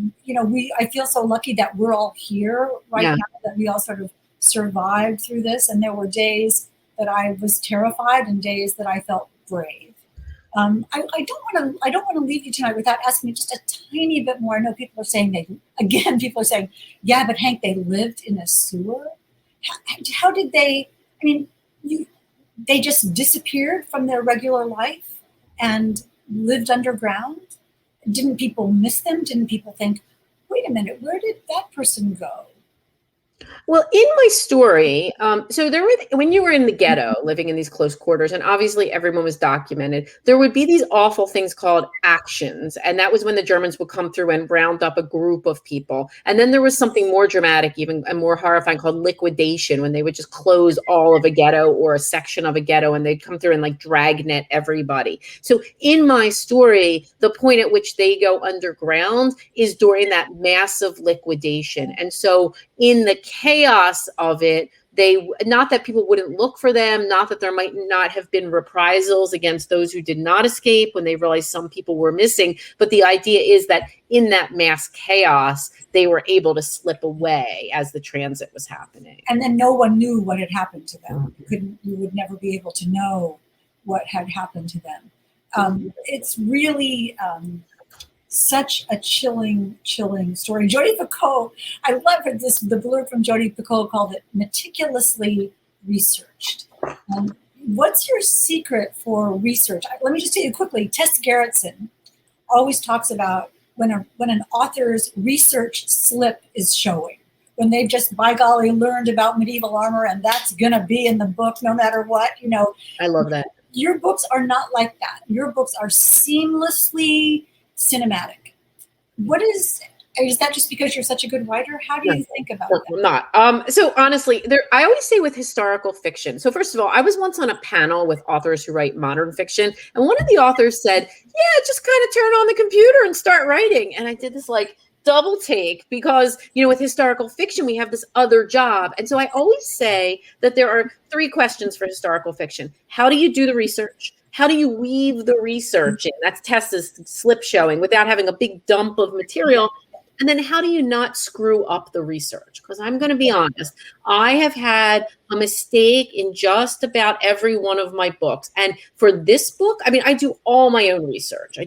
Speaker 3: I feel so lucky that we're all here right now, that we all sort of survived through this. And there were days that I was terrified and days that I felt brave. I don't want to leave you tonight without asking you just a tiny bit more. I know people are saying yeah, but Hank, they lived in a sewer. How did they? I mean, they just disappeared from their regular life and lived underground. Didn't people miss them? Didn't people think, wait a minute, where did that person go?
Speaker 2: Well, in my story, so there were, when you were in the ghetto, living in these close quarters, and obviously everyone was documented, there would be these awful things called actions. And that was when the Germans would come through and round up a group of people. And then there was something more dramatic, even and more horrifying, called liquidation, when they would just close all of a ghetto or a section of a ghetto, and they'd come through and like dragnet everybody. So in my story, the point at which they go underground is during that massive liquidation. And so in the chaos of it, they, not that people wouldn't look for them, not that there might not have been reprisals against those who did not escape when they realized some people were missing, but the idea is that in that mass chaos, they were able to slip away as the transit was happening.
Speaker 3: And then no one knew what had happened to them. You would never be able to know what had happened to them. It's really such a chilling story. Jodi Picoult, I love it. The blurb from Jodi Picoult called it meticulously researched. What's your secret for research? Let me just tell you quickly. Tess Gerritsen always talks about when an author's research slip is showing, when they've just, by golly, learned about medieval armor and that's going to be in the book no matter what,
Speaker 2: I love that.
Speaker 3: Your books are not like that. Your books are seamlessly cinematic. Is that just because you're such a good writer? How do you think about that?
Speaker 2: I'm not. So honestly, I always say with historical fiction. So first of all, I was once on a panel with authors who write modern fiction. And one of the authors said, yeah, just kind of turn on the computer and start writing. And I did this like double take because, with historical fiction, we have this other job. And so I always say that there are 3 questions for historical fiction. How do you do the research? How do you weave the research in? That's Tessa's slip showing without having a big dump of material. And then how do you not screw up the research? Because I'm going to be honest, I have had a mistake in just about every one of my books. And for this book, I do all my own research.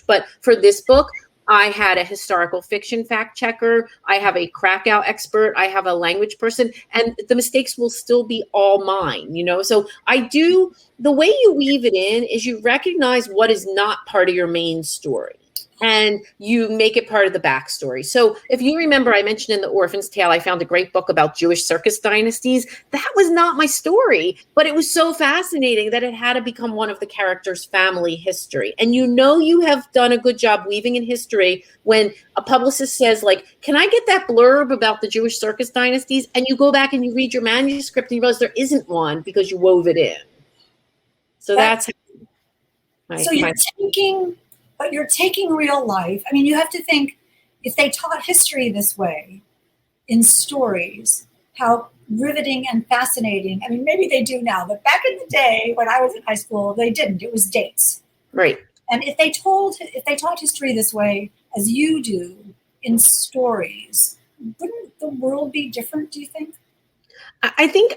Speaker 2: But for this book, I had a historical fiction fact checker. I have a Krakow expert. I have a language person, and the mistakes will still be all mine, So the way you weave it in is you recognize what is not part of your main story. And you make it part of the backstory. So if you remember, I mentioned in The Orphan's Tale, I found a great book about Jewish circus dynasties. That was not my story, but it was so fascinating that it had to become one of the characters' family history. And you have done a good job weaving in history when a publicist says, like, can I get that blurb about the Jewish circus dynasties? And you go back and you read your manuscript and you realize there isn't one because you wove it in. So that's
Speaker 3: you're taking real life. You have to think, if they taught history this way in stories, how riveting and fascinating. Maybe they do now, but back in the day when I was in high school, they didn't. It was dates.
Speaker 2: Right.
Speaker 3: And if they taught history this way, as you do in stories, wouldn't the world be different, do you think?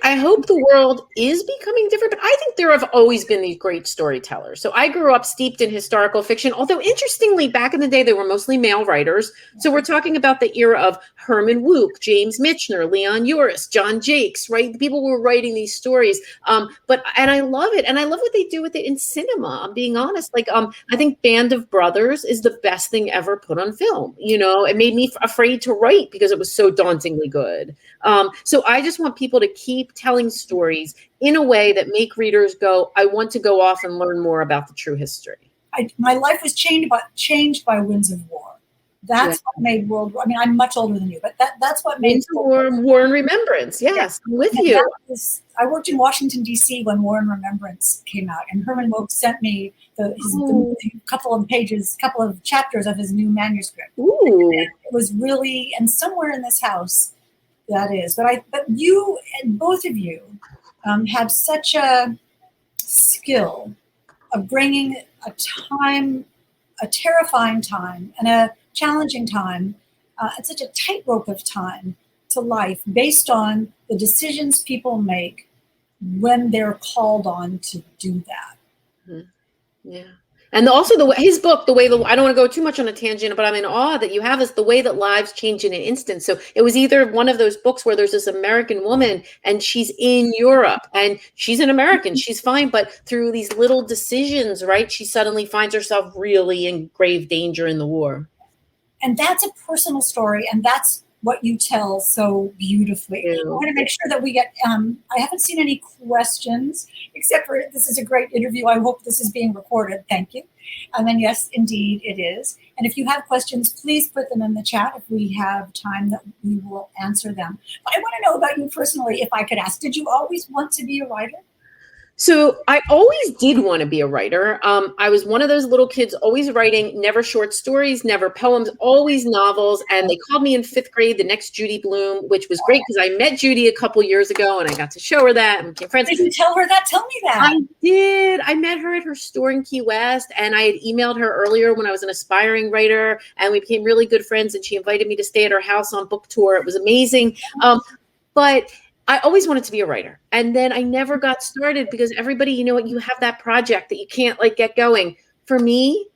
Speaker 2: I hope the world is becoming different, but I think there have always been these great storytellers. So I grew up steeped in historical fiction, although interestingly, back in the day, they were mostly male writers. So we're talking about the era of Herman Wouk, James Michener, Leon Uris, John Jakes, right? The people who were writing these stories. And I love it. And I love what they do with it in cinema. I'm being honest. I think Band of Brothers is the best thing ever put on film. It made me afraid to write because it was so dauntingly good. So I just want people to keep telling stories in a way that make readers go, I want to go off and learn more about the true history.
Speaker 3: My life was changed by Winds of War. That's what made World War. I'm much older than you, but that's what made
Speaker 2: War and Remembrance. Yes, I'm with you.
Speaker 3: I worked in Washington, D.C. when War and Remembrance came out, and Herman Wouk sent me the couple of chapters of his new manuscript.
Speaker 2: Ooh.
Speaker 3: It was really, and somewhere in this house, that is. But you and both of you have such a skill of bringing a terrifying time and a challenging time, and such a tightrope of time to life based on the decisions people make when they're called on to do that.
Speaker 2: Mm-hmm. Yeah. And also his book, I don't want to go too much on a tangent, but I'm in awe that you have is the way that lives change in an instant. So it was either one of those books where there's this American woman and she's in Europe and she's an American, she's fine. But through these little decisions, right, she suddenly finds herself really in grave danger in the war.
Speaker 3: And that's a personal story. And that's what you tell so beautifully.
Speaker 2: Yeah.
Speaker 3: I want to make sure that we get, I haven't seen any questions, except for this is a great interview. I hope this is being recorded. Thank you. And then, yes, indeed it is. And if you have questions, please put them in the chat. If we have time, that we will answer them. But I want to know about you personally, if I could ask, did you always want to be a writer?
Speaker 2: So I always did want to be a writer. I was one of those little kids always writing, never short stories, never poems, always novels. And they called me in 5th grade the next Judy Blume, which was great because I met Judy a couple years ago and I got to show her that and became friends.
Speaker 3: Did you tell her that? Tell me that.
Speaker 2: I did. I met her at her store in Key West, and I had emailed her earlier when I was an aspiring writer, and we became really good friends, and she invited me to stay at her house on book tour. It was amazing. But I always wanted to be a writer. And then I never got started because everybody, you know what, you have that project that you can't like get going. For me,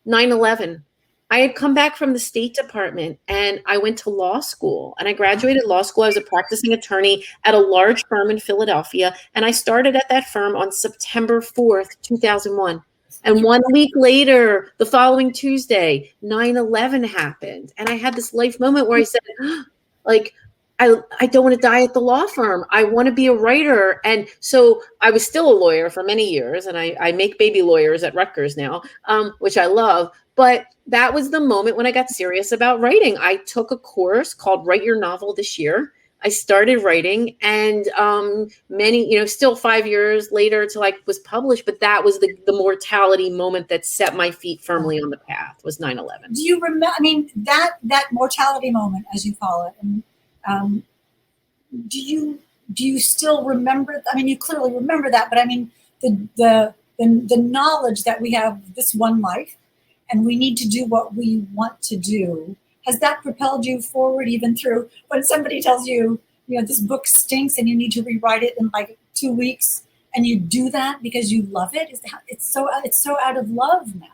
Speaker 2: 9/11. I had come back from the State Department and I went to law school and I graduated law school. I was a practicing attorney at a large firm in Philadelphia. And I started at that firm on September 4th, 2001. And 1 week later, the following Tuesday, 9/11 happened. And I had this life moment where I said, like, I don't want to die at the law firm. I want to be a writer. And so I was still a lawyer for many years. And I make baby lawyers at Rutgers now, which I love. But that was the moment when I got serious about writing. I took a course called Write Your Novel this year. I started writing and still 5 years later till I was published. But that was the mortality moment that set my feet firmly on the path was 9/11.
Speaker 3: Do you remember, I mean, that mortality moment, as you call it, and do you still remember? I mean, you clearly remember that, but I mean, the knowledge that we have this one life, and we need to do what we want to do. Has that propelled you forward, even through when somebody tells you, this book stinks and you need to rewrite it in like 2 weeks, and you do that because you love it? It's so out of love now.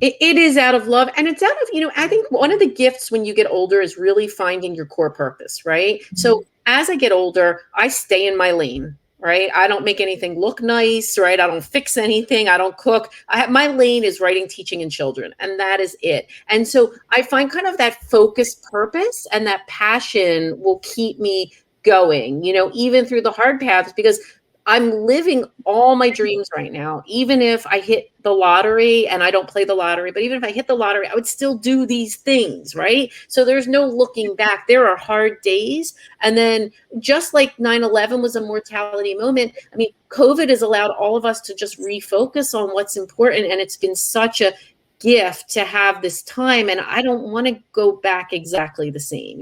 Speaker 2: It is out of love. And it's out of, I think one of the gifts when you get older is really finding your core purpose, right? Mm-hmm. So as I get older, I stay in my lane, right? I don't make anything look nice, right? I don't fix anything. I don't cook. My lane is writing, teaching, and children. And that is it. And so I find kind of that focused purpose and that passion will keep me going, even through the hard paths, because I'm living all my dreams right now. Even if I hit the lottery, and I don't play the lottery, but even if I hit the lottery, I would still do these things, right? So there's no looking back. There are hard days. And then just like 9/11 was a mortality moment, I mean, COVID has allowed all of us to just refocus on what's important. And it's been such a gift to have this time. And I don't want to go back exactly the same,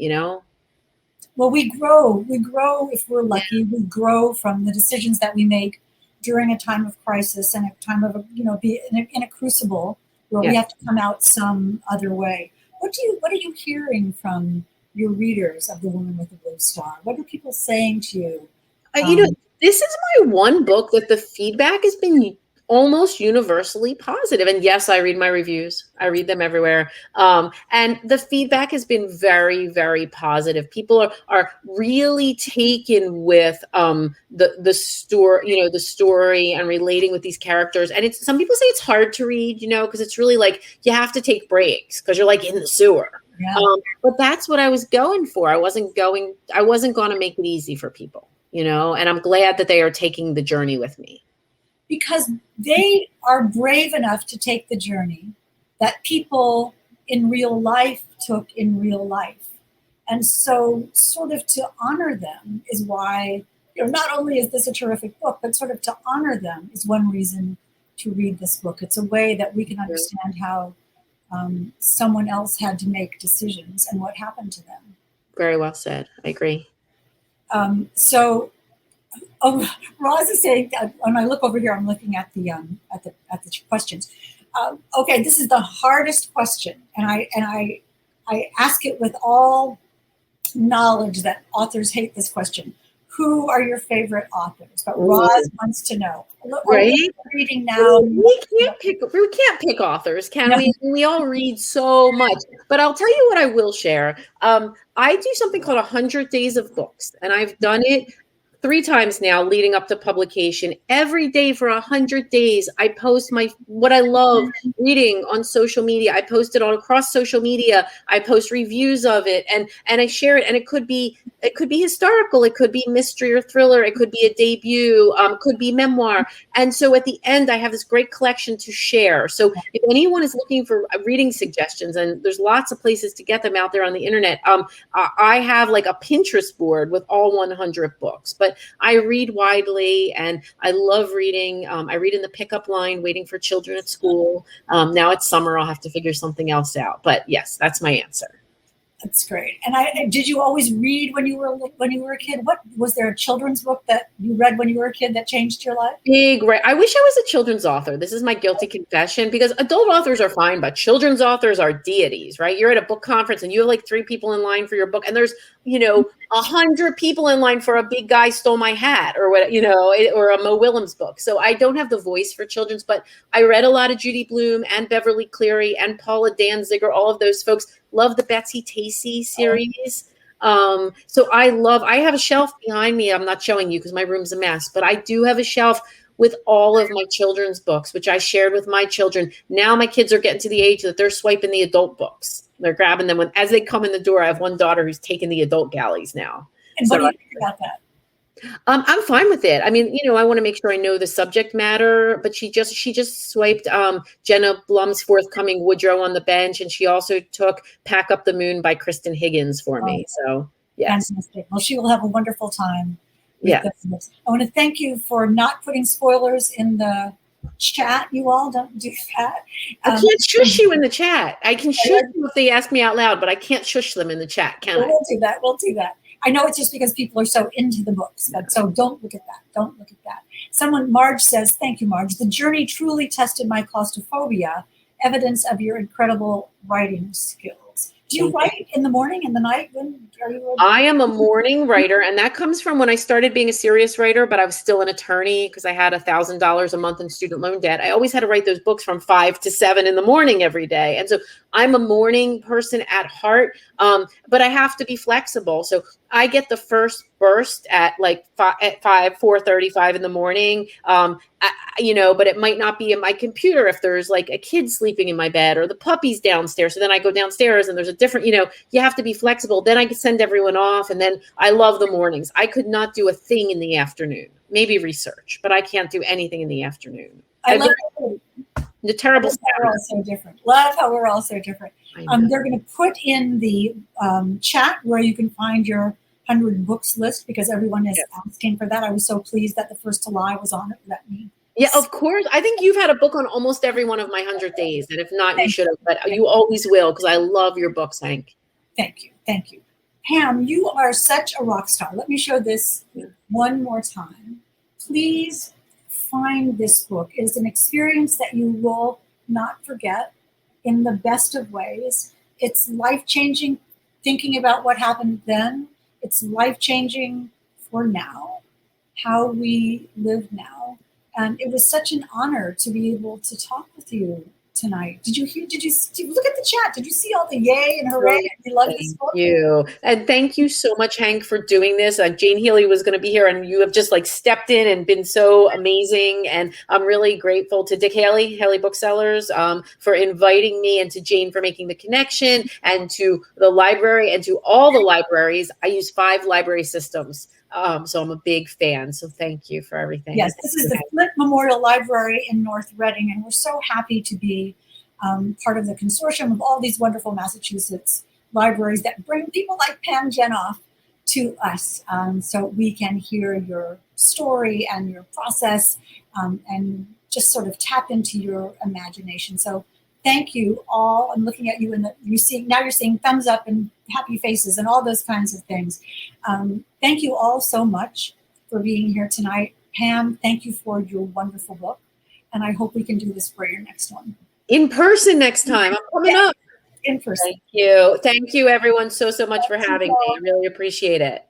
Speaker 3: Well, we grow if we're lucky. We grow from the decisions that we make during a time of crisis and a time of, be in a crucible where we have to come out some other way. What are you hearing from your readers of The Woman with the Blue Star? What are people saying to you?
Speaker 2: This is my one book that the feedback has been almost universally positive. And yes, I read my reviews. I read them everywhere. And the feedback has been very, very positive. People are really taken with the story, the story and relating with these characters. And some people say it's hard to read, because it's really like you have to take breaks because you're like in the sewer. Yeah. But that's what I was going for. I wasn't going to make it easy for people, and I'm glad that they are taking the journey with me.
Speaker 3: Because they are brave enough to take the journey that people in real life took in real life. And so sort of to honor them is why, not only is this a terrific book, but sort of to honor them is one reason to read this book. It's a way that we can understand how someone else had to make decisions and what happened to them.
Speaker 2: Very well said. I agree.
Speaker 3: Roz is saying, when I look over here, I'm looking at the questions. Okay, this is the hardest question, and I ask it with all knowledge that authors hate this question. Who are your favorite authors? But Roz wants to know.
Speaker 2: Right?
Speaker 3: Reading now.
Speaker 2: We can't pick authors, can we? We all read so much. But I'll tell you what I will share. I do something called 100 Days of Books, and I've done it 3 times now leading up to publication. Every day for 100 days, I post what I love reading on social media. I post it all across social media. I post reviews of it, and I share it. And it could be historical, it could be mystery or thriller, it could be a debut, could be memoir. And so at the end, I have this great collection to share. So if anyone is looking for reading suggestions, and there's lots of places to get them out there on the internet, I have like a Pinterest board with all 100 books. But I read widely, and I love reading. I read in the pickup line, waiting for children at school. Now it's summer, I'll have to figure something else out. But yes, that's my answer.
Speaker 3: That's great. And did you always read when you were a kid? What was there a children's book that you read when you were a kid that changed your life?
Speaker 2: I wish I was a children's author. This is my guilty confession, because adult authors are fine, but children's authors are deities, right? You're at a book conference and you have like 3 people in line for your book, and there's 100 people in line for A Big Guy Stole My Hat, or what, or a Mo Willems book. So I don't have the voice for children's, but I read a lot of Judy Blume and Beverly Cleary and Paula Danziger, all of those folks. Love the Betsy Tacy series. So I have a shelf behind me. I'm not showing you because my room's a mess, but I do have a shelf with all of my children's books, which I shared with my children. Now my kids are getting to the age that they're swiping the adult books. They're grabbing them as they come in the door. I have one daughter who's taking the adult galleys now.
Speaker 3: And what do you think about that?
Speaker 2: I'm fine with it. I mean, I want to make sure I know the subject matter, but she just swiped Jenna Blum's forthcoming Woodrow on the Bench, and she also took Pack Up the Moon by Kristen Higgins for me. So, yes.
Speaker 3: Fantastic. Well, she will have a wonderful time.
Speaker 2: Yeah.
Speaker 3: I want to thank you for not putting spoilers in the chat. You all don't do that.
Speaker 2: I can't shush you in the chat. I can shush you if they ask me out loud, but I can't shush them in the chat, can I?
Speaker 3: We'll do that. I know it's just because people are so into the books. So don't look at that. Marge says, thank you, Marge. The journey truly tested my claustrophobia, evidence of your incredible writing skills. Do you write in the morning, in the night?
Speaker 2: I am a morning writer, and that comes from when I started being a serious writer, but I was still an attorney because I had $1,000 a month in student loan debt. I always had to write those books from 5 to 7 in the morning every day. And so I'm a morning person at heart, but I have to be flexible. So I get the first burst at like 4:35 in the morning, but it might not be in my computer if there's like a kid sleeping in my bed or the puppy's downstairs. So then I go downstairs and there's a different, you have to be flexible. Then I can send everyone off. And then I love the mornings. I could not do a thing in the afternoon, maybe research, but I can't do anything in the afternoon.
Speaker 3: I love
Speaker 2: the terrible.
Speaker 3: We're all so different. Love how we're all so different. They're going to put in the chat where you can find your 100 books list, because everyone is asking for that. I was so pleased that the first to lie was on it. Let me.
Speaker 2: Yeah, of course. I think you've had a book on almost every one of my 100 days. And if not, you should have, but you always will, because I love your books, Hank.
Speaker 3: Thank you. Thank you. Pam, you are such a rock star. Let me show this one more time. Please find this book. It is an experience that you will not forget in the best of ways. It's life-changing, thinking about what happened then. It's life-changing for now, how we live now. And it was such an honor to be able to talk with you tonight. Did you look at the chat? Did you see all the yay and hooray? We love this book.
Speaker 2: Thank you. And thank you so much, Hank, for doing this. Jane Healy was going to be here, and you have just like stepped in and been so amazing. And I'm really grateful to Dick Haley Booksellers, for inviting me, and to Jane for making the connection, and to the library, and to all the libraries. I use 5 library systems. So I'm a big fan. So thank you for everything.
Speaker 3: Yes, this is the Flint Memorial Library in North Reading, and we're so happy to be part of the consortium of all these wonderful Massachusetts libraries that bring people like Pam Jenoff to us, so we can hear your story and your process, and just sort of tap into your imagination. So thank you all. I'm looking at you, and you're seeing thumbs up and happy faces and all those kinds of things. Thank you all so much for being here tonight. Pam, thank you for your wonderful book. And I hope we can do this for your next one.
Speaker 2: In person next time. I'm coming up.
Speaker 3: In person.
Speaker 2: Thank you. Thank you, everyone, so much for having me. I really appreciate it.